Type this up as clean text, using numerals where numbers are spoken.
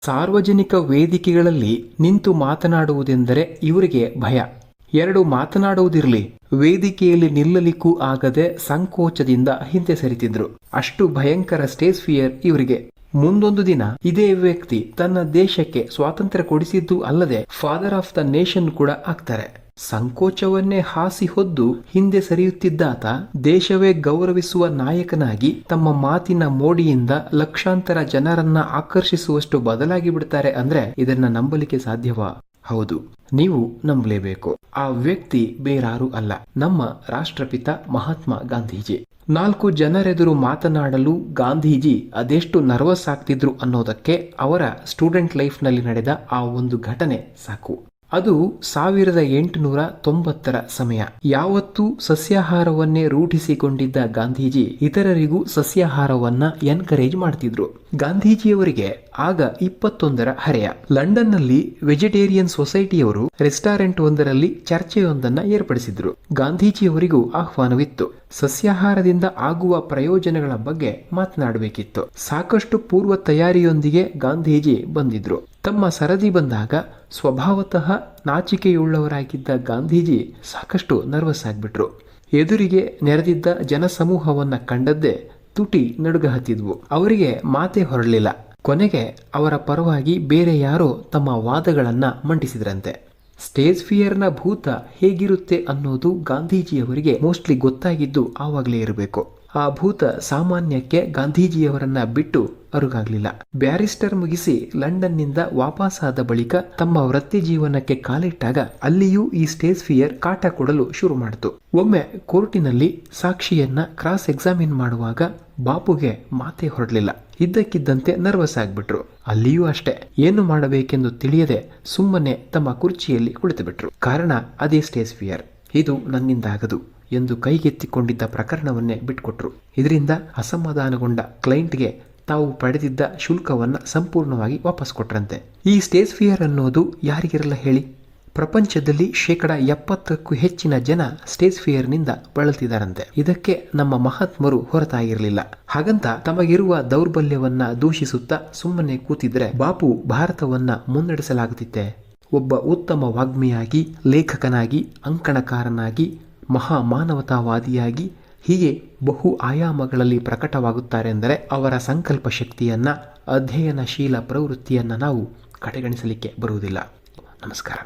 ಸಾರ್ವಜನಿಕ ವೇದಿಕೆಗಳಲ್ಲಿ ನಿಂತು ಮಾತನಾಡುವುದೆಂದರೆ ಇವರಿಗೆ ಭಯ. ಎರಡು ಮಾತನಾಡುವುದಿರಲಿ, ವೇದಿಕೆಯಲ್ಲಿ ನಿಲ್ಲಲಿಕ್ಕೂ ಆಗದೆ ಸಂಕೋಚದಿಂದ ಹಿಂದೆ ಸರಿತಿದ್ರು. ಅಷ್ಟು ಭಯಂಕರ ಸ್ಟೇಜ್ ಫಿಯರ್ ಇವರಿಗೆ. ಮುಂದೊಂದು ದಿನ ಇದೇ ವ್ಯಕ್ತಿ ತನ್ನ ದೇಶಕ್ಕೆ ಸ್ವಾತಂತ್ರ್ಯ ಕೊಡಿಸಿದ್ದು ಅಲ್ಲದೆ ಫಾದರ್ ಆಫ್ ದ ನೇಷನ್ ಕೂಡ ಆಗ್ತಾರೆ. ಸಂಕೋಚವನ್ನೇ ಹಾಸಿ ಹೊದ್ದು ಹಿಂದೆ ಸರಿಯುತ್ತಿದ್ದಾತ ದೇಶವೇ ಗೌರವಿಸುವ ನಾಯಕನಾಗಿ ತಮ್ಮ ಮಾತಿನ ಮೋಡಿಯಿಂದ ಲಕ್ಷಾಂತರ ಜನರನ್ನ ಆಕರ್ಷಿಸುವಷ್ಟು ಬದಲಾಗಿ ಬಿಡ್ತಾರೆ ಅಂದ್ರೆ ಇದನ್ನ ನಂಬಲಿಕ್ಕೆ ಸಾಧ್ಯವಾ? ಹೌದು, ನೀವು ನಂಬಲೇಬೇಕು. ಆ ವ್ಯಕ್ತಿ ಬೇರಾರೂ ಅಲ್ಲ, ನಮ್ಮ ರಾಷ್ಟ್ರಪಿತ ಮಹಾತ್ಮ ಗಾಂಧೀಜಿ. 4 ಜನರೆದುರು ಮಾತನಾಡಲು ಗಾಂಧೀಜಿ ಅದೆಷ್ಟು ನರ್ವಸ್ ಆಗ್ತಿದ್ರು ಅನ್ನೋದಕ್ಕೆ ಅವರ ಸ್ಟೂಡೆಂಟ್ ಲೈಫ್ ನಲ್ಲಿ ನಡೆದ ಆ ಒಂದು ಘಟನೆ ಸಾಕು. ಅದು 1890ರ ಸಮಯ. ಯಾವತ್ತೂ ಸಸ್ಯಾಹಾರವನ್ನೇ ರೂಢಿಸಿಕೊಂಡಿದ್ದ ಗಾಂಧೀಜಿ ಇತರರಿಗೂ ಸಸ್ಯಾಹಾರವನ್ನ ಎನ್ಕರೇಜ್ ಮಾಡ್ತಿದ್ರು. ಗಾಂಧೀಜಿಯವರಿಗೆ ಆಗ 21ರ ಹರೆಯ. ಲಂಡನ್ನಲ್ಲಿ ವೆಜಿಟೇರಿಯನ್ ಸೊಸೈಟಿಯವರು ರೆಸ್ಟಾರೆಂಟ್ ಒಂದರಲ್ಲಿ ಚರ್ಚೆಯೊಂದನ್ನ ಏರ್ಪಡಿಸಿದ್ರು. ಗಾಂಧೀಜಿಯವರಿಗೂ ಆಹ್ವಾನವಿತ್ತು. ಸಸ್ಯಾಹಾರದಿಂದ ಆಗುವ ಪ್ರಯೋಜನಗಳ ಬಗ್ಗೆ ಮಾತನಾಡಬೇಕಿತ್ತು. ಸಾಕಷ್ಟು ಪೂರ್ವ ತಯಾರಿಯೊಂದಿಗೆ ಗಾಂಧೀಜಿ ಬಂದಿದ್ರು. ತಮ್ಮ ಸರದಿ ಬಂದಾಗ ಸ್ವಭಾವತಃ ನಾಚಿಕೆಯುಳ್ಳವರಾಗಿದ್ದ ಗಾಂಧೀಜಿ ಸಾಕಷ್ಟು ನರ್ವಸ್ ಆಗ್ಬಿಟ್ರು. ಎದುರಿಗೆ ನೆರೆದಿದ್ದ ಜನಸಮೂಹವನ್ನ ಕಂಡದ್ದೇ ತುಟಿ ನಡುಗ ಹತ್ತಿದ್ವು. ಅವರಿಗೆ ಮಾತೇ ಹೊರಡಲಿಲ್ಲ. ಕೊನೆಗೆ ಅವರ ಪರವಾಗಿ ಬೇರೆ ಯಾರೋ ತಮ್ಮ ವಾದಗಳನ್ನ ಮಂಡಿಸಿದ್ರಂತೆ. ಸ್ಟೇಜ್ ಫಿಯರ್ನ ಭೂತ ಹೇಗಿರುತ್ತೆ ಅನ್ನೋದು ಗಾಂಧೀಜಿಯವರಿಗೆ ಮೋಸ್ಟ್ಲಿ ಗೊತ್ತಾಗಿದ್ದು ಆವಾಗಲೇ ಇರಬೇಕು. ಆ ಭೂತ ಸಾಮಾನ್ಯಕ್ಕೆ ಗಾಂಧೀಜಿಯವರನ್ನ ಬಿಟ್ಟು ಅರುಗಾಗ್ಲಿಲ್ಲ. ಬ್ಯಾರಿಸ್ಟರ್ ಮುಗಿಸಿ ಲಂಡನ್ನಿಂದ ವಾಪಸ್ಸಾದ ಬಳಿಕ ತಮ್ಮ ವೃತ್ತಿ ಜೀವನಕ್ಕೆ ಕಾಲಿಟ್ಟಾಗ ಅಲ್ಲಿಯೂ ಈ ಸ್ಟೇಜ್ ಫಿಯರ್ ಕಾಟ ಕೊಡಲು ಶುರು ಮಾಡಿತು. ಒಮ್ಮೆ ಕೋರ್ಟಿನಲ್ಲಿ ಸಾಕ್ಷಿಯನ್ನ ಕ್ರಾಸ್ ಎಕ್ಸಾಮಿನ್ ಮಾಡುವಾಗ ಬಾಪುಗೆ ಮಾತೇ ಹೊರಡಲಿಲ್ಲ. ಇದ್ದಕ್ಕಿದ್ದಂತೆ ನರ್ವಸ್ ಆಗ್ಬಿಟ್ರು. ಅಲ್ಲಿಯೂ ಅಷ್ಟೇ, ಏನು ಮಾಡಬೇಕೆಂದು ತಿಳಿಯದೆ ಸುಮ್ಮನೆ ತಮ್ಮ ಕುರ್ಚಿಯಲ್ಲಿ ಕುಳಿತು ಬಿಟ್ರು. ಕಾರಣ ಅದೇ ಸ್ಟೇಜ್ ಫಿಯರ್. ಇದು ನನ್ನಿಂದ ಆಗದು ಎಂದು ಕೈಗೆತ್ತಿಕೊಂಡಿದ್ದ ಪ್ರಕರಣವನ್ನೇ ಬಿಟ್ಕೊಟ್ರು. ಇದರಿಂದ ಅಸಮಾಧಾನಗೊಂಡ ಕ್ಲೈಂಟ್ಗೆ ತಾವು ಪಡೆದಿದ್ದ ಶುಲ್ಕವನ್ನ ಸಂಪೂರ್ಣವಾಗಿ ವಾಪಸ್ ಕೊಟ್ರಂತೆ. ಈ ಸ್ಟೇಜ್ ಫಿಯರ್ ಅನ್ನೋದು ಯಾರಿಗಿರಲ್ಲ ಹೇಳಿ? ಪ್ರಪಂಚದಲ್ಲಿ 70%ಕ್ಕೂ ಹೆಚ್ಚಿನ ಜನ ಸ್ಟೇಜ್ ಫಿಯರ್ನಿಂದ ಬಳಲ್ತಿದ್ದಾರಂತೆ. ಇದಕ್ಕೆ ನಮ್ಮ ಮಹಾತ್ಮರು ಹೊರತಾಗಿರಲಿಲ್ಲ. ಹಾಗಂತ ತಮಗಿರುವ ದೌರ್ಬಲ್ಯವನ್ನ ದೂಷಿಸುತ್ತಾ ಸುಮ್ಮನೆ ಕೂತಿದ್ರೆ ಬಾಪು ಭಾರತವನ್ನ ಮುನ್ನಡೆಸಲಾಗುತ್ತಿತ್ತೆ. ಒಬ್ಬ ಉತ್ತಮ ವಾಗ್ಮಿಯಾಗಿ, ಲೇಖಕನಾಗಿ, ಅಂಕಣಕಾರನಾಗಿ, ಮಹಾ ಮಾನವತಾವಾದಿಯಾಗಿ ಹೀಗೆ ಬಹು ಆಯಾಮಗಳಲ್ಲಿ ಪ್ರಕಟವಾಗುತ್ತಾರೆ ಎಂದರೆ ಅವರ ಸಂಕಲ್ಪ ಶಕ್ತಿಯನ್ನ, ಅಧ್ಯಯನಶೀಲ ಪ್ರವೃತ್ತಿಯನ್ನ ನಾವು ಕಡೆಗಣಿಸಲಿಕ್ಕೆ ಬರುವುದಿಲ್ಲ. ನಮಸ್ಕಾರ.